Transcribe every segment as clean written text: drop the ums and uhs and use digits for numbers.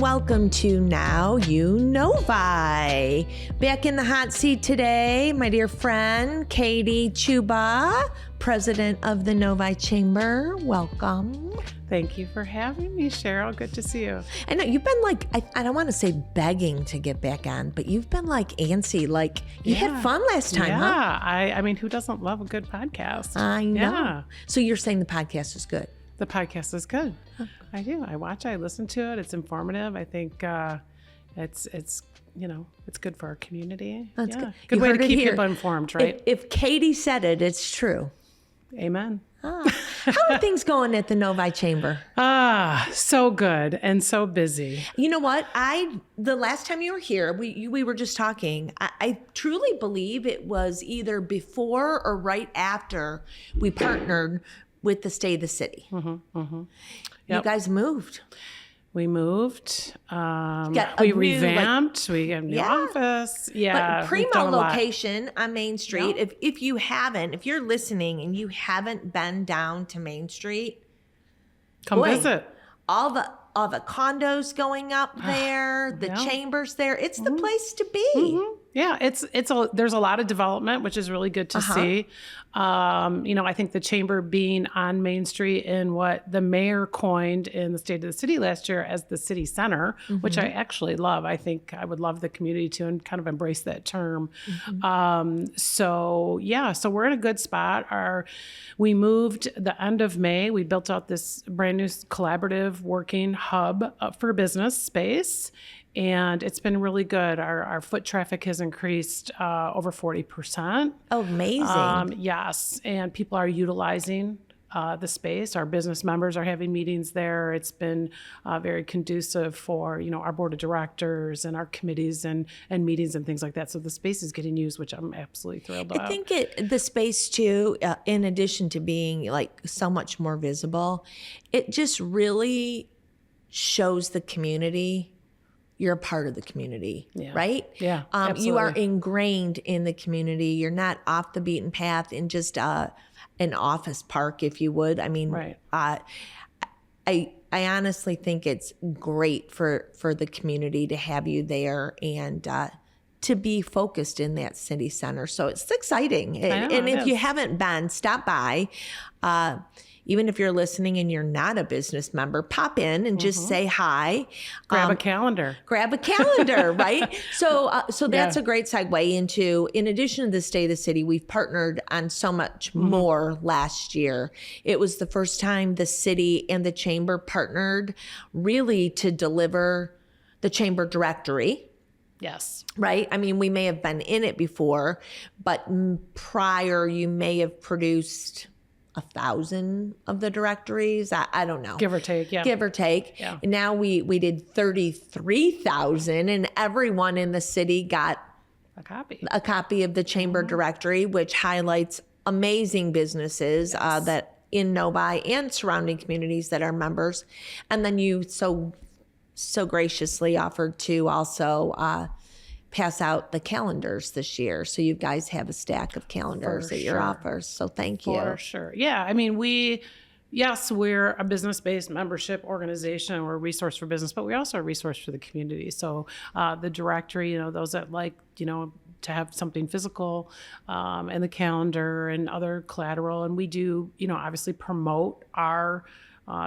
welcome to Now You Novi. Back in the hot seat today, my dear friend, Katie Chuba, president of the Novi Chamber. Welcome. Thank you for having me, Cheryl. Good to see you. I know you've been like, I don't want to say begging to get back on, but you've been like antsy. Like you had fun last time, huh? Yeah. I mean, who doesn't love a good podcast? I know. Yeah. So you're saying the podcast is good? The podcast is good. I do. I watch it. I listen to it. It's informative. I think it's good for our community. That's good. Good way to keep here. people informed, right? If Katie said it, it's true. Amen. How are things going at the Novi Chamber? So good and so busy. You know what? The last time you were here, we were just talking. I truly believe it was either before or right after we partnered with the State of the City. Mm-hmm, mm-hmm. You guys moved. We moved. We revamped. We got a new office. Yeah. But primo location on Main Street. Yep. If you're listening and you haven't been down to Main Street, come visit. All the condos going up there, the chambers there. It's the place to be. Mm-hmm. Yeah, there's a lot of development, which is really good to see. I think the chamber being on Main Street in what the mayor coined in the State of the City last year as the city center, which I actually love. I think I would love the community to kind of embrace that term. So we're in a good spot. We moved the end of May. We built out this brand new collaborative working hub for business space. And it's been really good. Our foot traffic has increased over 40%. Oh, amazing. Yes. And people are utilizing the space. Our business members are having meetings there. It's been very conducive for, our board of directors and our committees and meetings and things like that. So the space is getting used, which I'm absolutely thrilled about. I think the space too, in addition to being like so much more visible, it just really shows the community you're a part of the community, right? Yeah, absolutely. You are ingrained in the community. You're not off the beaten path in just an office park, if you would. I mean, right. I honestly think it's great for the community to have you there and to be focused in that city center. So it's exciting. And if you haven't been, stop by. Even if you're listening and you're not a business member, pop in and just say hi. Grab a calendar. Right? So that's a great segue into, in addition to the State of the City, we've partnered on so much more last year. It was the first time the city and the chamber partnered really to deliver the chamber directory. Yes. Right? I mean, we may have been in it before, but prior you may have produced 1,000 of the directories. I don't know. Give or take, yeah. Give or take. Yeah. And now we did 33,000 and everyone in the city got a copy of the chamber directory, which highlights amazing businesses that in Novi and surrounding communities that are members. And then you so graciously offered to also pass out the calendars this year. So you guys have a stack of calendars at your office. So thank you. For sure. Yeah. I mean, we're a business-based membership organization. We're a resource for business, but we're also a resource for the community. So the directory, those that like, to have something physical and the calendar and other collateral. And we do, obviously promote our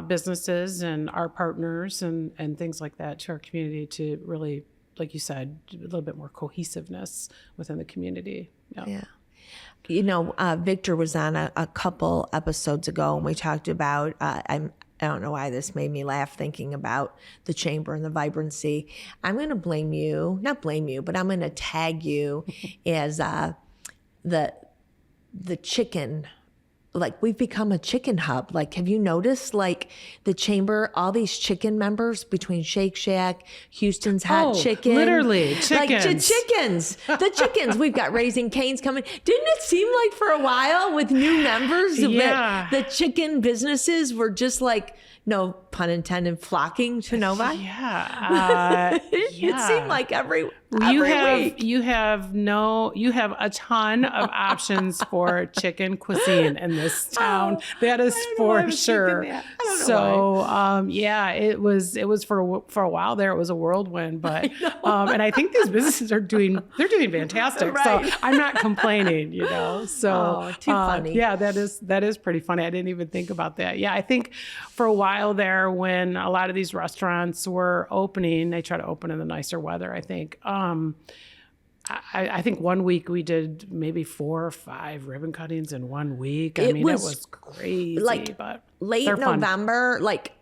businesses and our partners and things like that to our community to really, like you said, a little bit more cohesiveness within the community. Yeah. Victor was on a couple episodes ago and we talked about, I don't know why this made me laugh thinking about the chamber and the vibrancy. I'm going to not blame you, but I'm going to tag you as the chicken. Like we've become a chicken hub. Like, have you noticed like the chamber, all these chicken members between Shake Shack, Houston's Hot Chicken. Literally chickens. Like the chickens. We've got Raising Cane's coming. Didn't it seem like for a while with new members, the chicken businesses were just like no pun intended, flocking to Novi? Yeah. It seemed like every You week. have a ton of options for chicken cuisine in this town. That is for sure. I don't know So, it was for a while there. It was a whirlwind, but and I think these businesses they're doing fantastic. Right. So I'm not complaining, So too funny. Yeah, that is pretty funny. I didn't even think about that. Yeah, I think for a while there, when a lot of these restaurants were opening, they try to open in the nicer weather. I think. I think one week we did maybe 4 or 5 ribbon cuttings in 1 week. I mean, it was crazy, but they're late fun.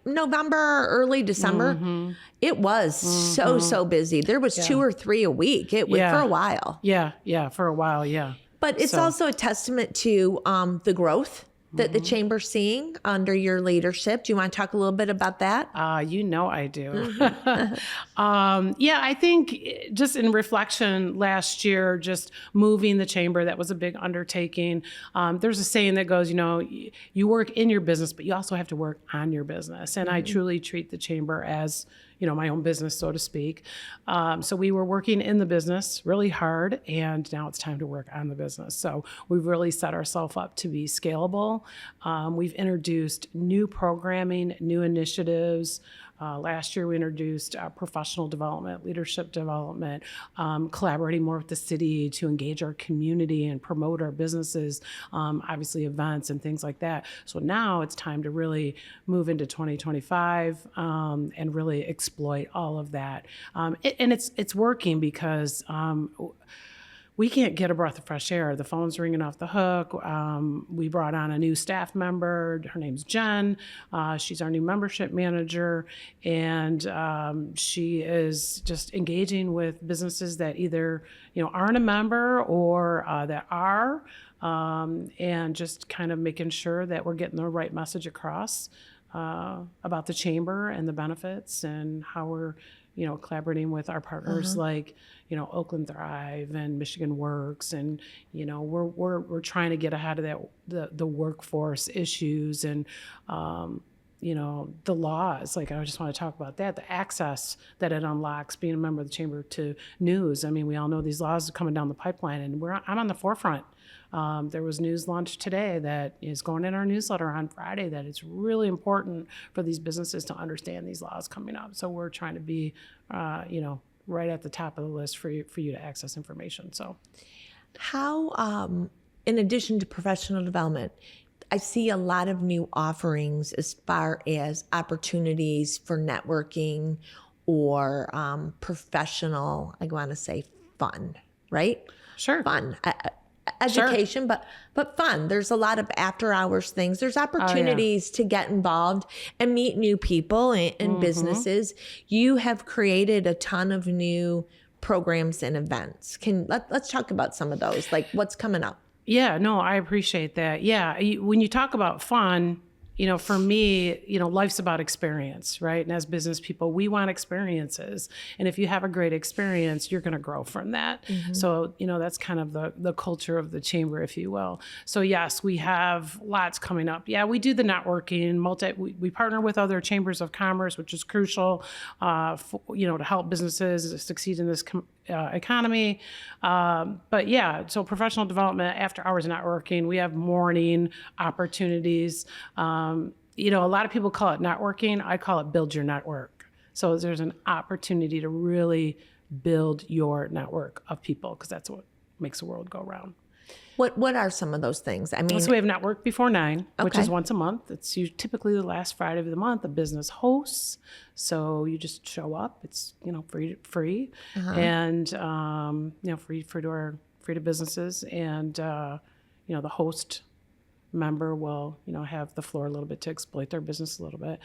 November, early December. It was so busy. There was 2 or 3 a week. It went for a while. Yeah, for a while, yeah. But it's also a testament to the growth that the chamber's seeing under your leadership. Do you want to talk a little bit about that? I do. I think just in reflection last year, just moving the chamber, that was a big undertaking. There's a saying that goes, you work in your business, but you also have to work on your business. And I truly treat the chamber as my own business, so to speak. So we were working in the business really hard, and now it's time to work on the business. So we've really set ourselves up to be scalable. We've introduced new programming, new initiatives. Last year, we introduced professional development, leadership development, collaborating more with the city to engage our community and promote our businesses, obviously events and things like that. So now it's time to really move into 2025 and really exploit all of that. And it's working because we can't get a breath of fresh air. The phone's ringing off the hook. We brought on a new staff member. Her name's Jen. She's our new membership manager. And she is just engaging with businesses that either, aren't a member or that are, and just kind of making sure that we're getting the right message across about the chamber and the benefits and how we're collaborating with our partners like, Oakland Thrive and Michigan Works. And, we're trying to get ahead of the workforce issues and, the laws. Like, I just want to talk about that, the access that it unlocks being a member of the chamber to news. I mean, we all know these laws are coming down the pipeline, and I'm on the forefront. There was news launched today that is going in our newsletter on Friday that it's really important for these businesses to understand these laws coming up. So we're trying to be, right at the top of the list for you to access information. So how, in addition to professional development, I see a lot of new offerings as far as opportunities for networking or professional, I want to say fun, right? Sure. Fun. Education, sure. but fun. There's a lot of after hours things. There's opportunities to get involved and meet new people and businesses. You have created a ton of new programs and events. Let's talk about some of those, like what's coming up. Yeah, no, I appreciate that. Yeah, when you talk about fun, for me, life's about experience, right? And as business people, we want experiences. And if you have a great experience, you're going to grow from that. So, that's kind of the culture of the chamber, if you will. So yes, we have lots coming up. Yeah, we do the networking, we partner with other chambers of commerce, which is crucial, to help businesses succeed in this economy. But yeah, so professional development, after hours networking, we have morning opportunities. A lot of people call it networking. I call it build your network. So there's an opportunity to really build your network of people, because that's what makes the world go round. What are some of those things? I mean, so we have Network Before 9, which is once a month. It's typically the last Friday of the month. The business hosts, so you just show up. It's free, and free to businesses, and the host member will have the floor a little bit to exploit their business a little bit.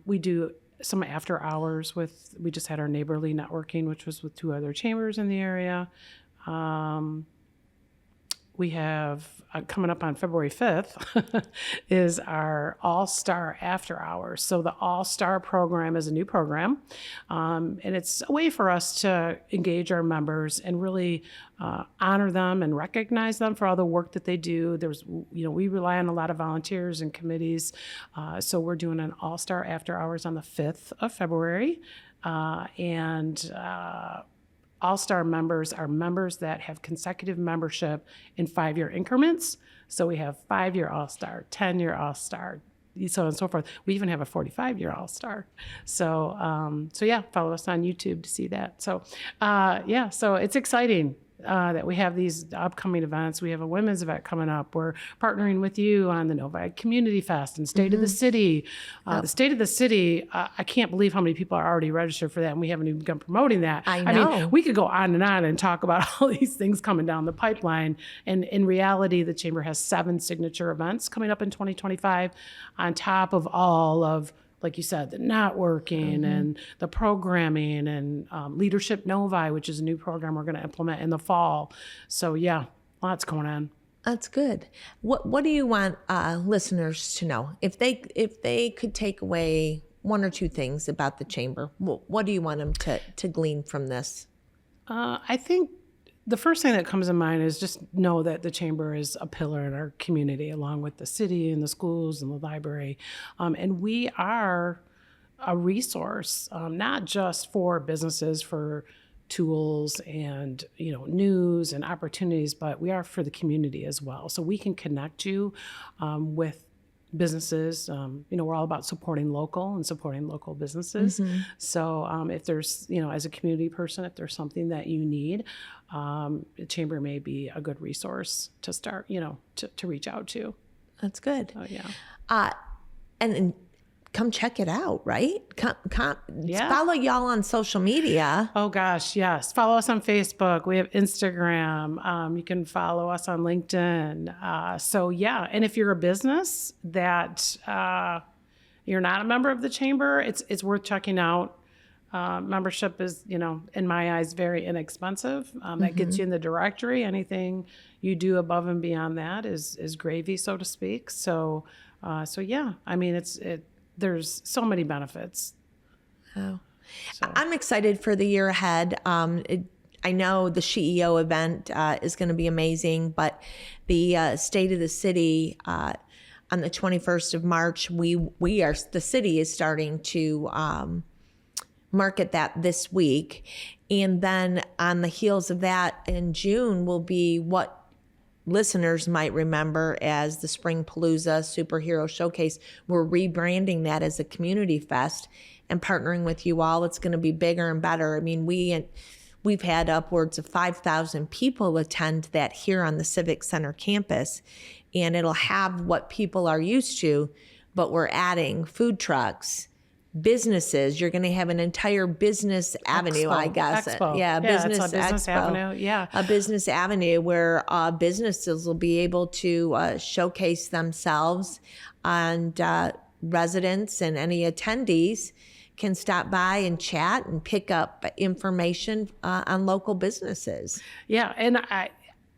We do some after hours we just had our neighborly networking, which was with 2 other chambers in the area. we have coming up on February 5th is our All-Star After Hours. So the All-Star program is a new program, and it's a way for us to engage our members and really honor them and recognize them for all the work that they do. We rely on a lot of volunteers and committees, so we're doing an All-Star After Hours on the 5th of February, and All-Star members are members that have consecutive membership in 5-year increments. So we have 5-year All-Star, 10-year All-Star, so on and so forth. We even have a 45-year All-Star. So yeah, follow us on YouTube to see that. So so it's exciting that we have these upcoming events. We have a women's event coming up. We're partnering with you on the Novi Community Fest and State of the City. The State of the City, I can't believe how many people are already registered for that, and we haven't even begun promoting that. I know. mean, we could go on and talk about all these things coming down the pipeline. And in reality, the Chamber has 7 signature events coming up in 2025 on top of all of, like you said, the networking and the programming and Leadership Novi, which is a new program we're going to implement in the fall. So yeah, lots going on. That's good. What do you want listeners to know? If they could take away 1 or 2 things about the Chamber, what do you want them to glean from this? I think the first thing that comes to mind is just know that the Chamber is a pillar in our community, along with the city and the schools and the library. And we are a resource, not just for businesses, for tools and news and opportunities, but we are for the community as well. So we can connect you with businesses. We're all about supporting local and supporting local businesses. So if there's, as a community person, if there's something that you need, the Chamber may be a good resource to start, to reach out to. That's good. Oh, yeah. And come check it out, right? Come Yeah. follow y'all on social media. Oh gosh, yes. Follow us on Facebook. We have Instagram. You can follow us on LinkedIn. So yeah, and if you're a business that you're not a member of the Chamber, it's worth checking out. Membership is, in my eyes, very inexpensive. That gets you in the directory. Anything you do above and beyond that is gravy, so to speak. So yeah, I mean, there's so many benefits. Oh. So. I'm excited for the year ahead. I know the CEO event is going to be amazing, but the State of the City on the 21st of March, the city is starting to market that this week. And then on the heels of that in June will be what listeners might remember as the Spring Palooza Superhero Showcase. We're rebranding that as a community fest and partnering with you all. It's going to be bigger and better. I mean, we've had upwards of 5,000 people attend that here on the Civic Center campus, and it'll have what people are used to, but we're adding food trucks, businesses. You're going to have an entire business avenue, I guess. Expo. Yeah, business it's a business expo. Avenue. Yeah, a business avenue where businesses will be able to showcase themselves, and residents and any attendees can stop by and chat and pick up information on local businesses. Yeah, and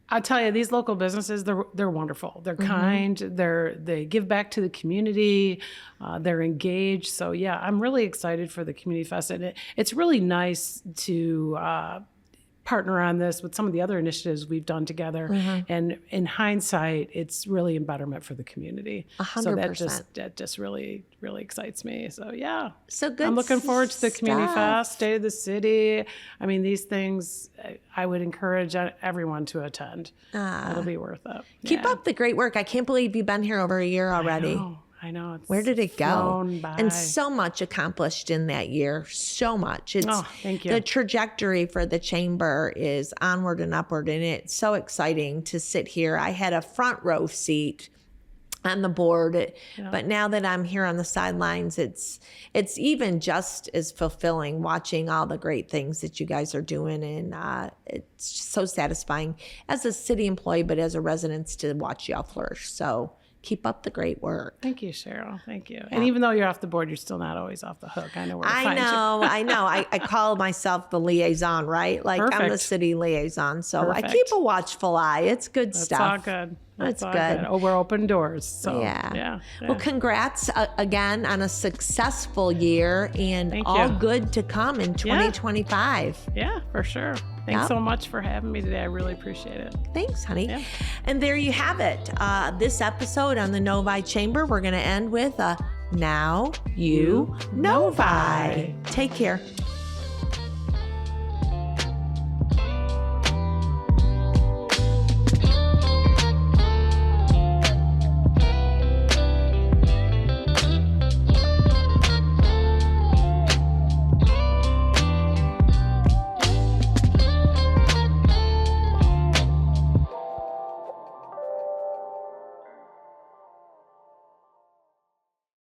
I'll tell you, these local businesses, they're wonderful. They're kind. They give back to the community. They're engaged. So yeah, I'm really excited for the Community Fest, and it's really nice to partner on this with some of the other initiatives we've done together. And in hindsight, it's really in betterment for the community. 100%. So that just really, really excites me. So yeah. So good. I'm looking forward to the Community stuff. Fest, State of the City. I mean, these things, I would encourage everyone to attend. It'll be worth it. Keep up the great work. I can't believe you've been here over a year already. I know. It's Where did it go? flown by. And so much accomplished in that year. So much. Thank you. The trajectory for the Chamber is onward and upward, and it's so exciting to sit here. I had a front row seat on the board, but now that I'm here on the sidelines, it's even just as fulfilling watching all the great things that you guys are doing, and it's so satisfying as a city employee, but as a resident to watch y'all flourish. So keep up the great work. Thank you, Cheryl. Thank you. And even though you're off the board, you're still not always off the hook. I know where to I find you. know. I call myself the liaison, right? Like I'm the Perfect. city liaison. So I Perfect. keep a watchful eye. It's good That's stuff. all good. That's all good. Oh, we're open doors. So Yeah. Well, congrats again on a successful year and Thank all you. good to come in 2025. Yeah, for sure. Thanks Yep. so much for having me today. I really appreciate it. Thanks, honey. Yeah. And there you have it. This episode on the Novi Chamber, we're going to end with Now You Novi. Take care.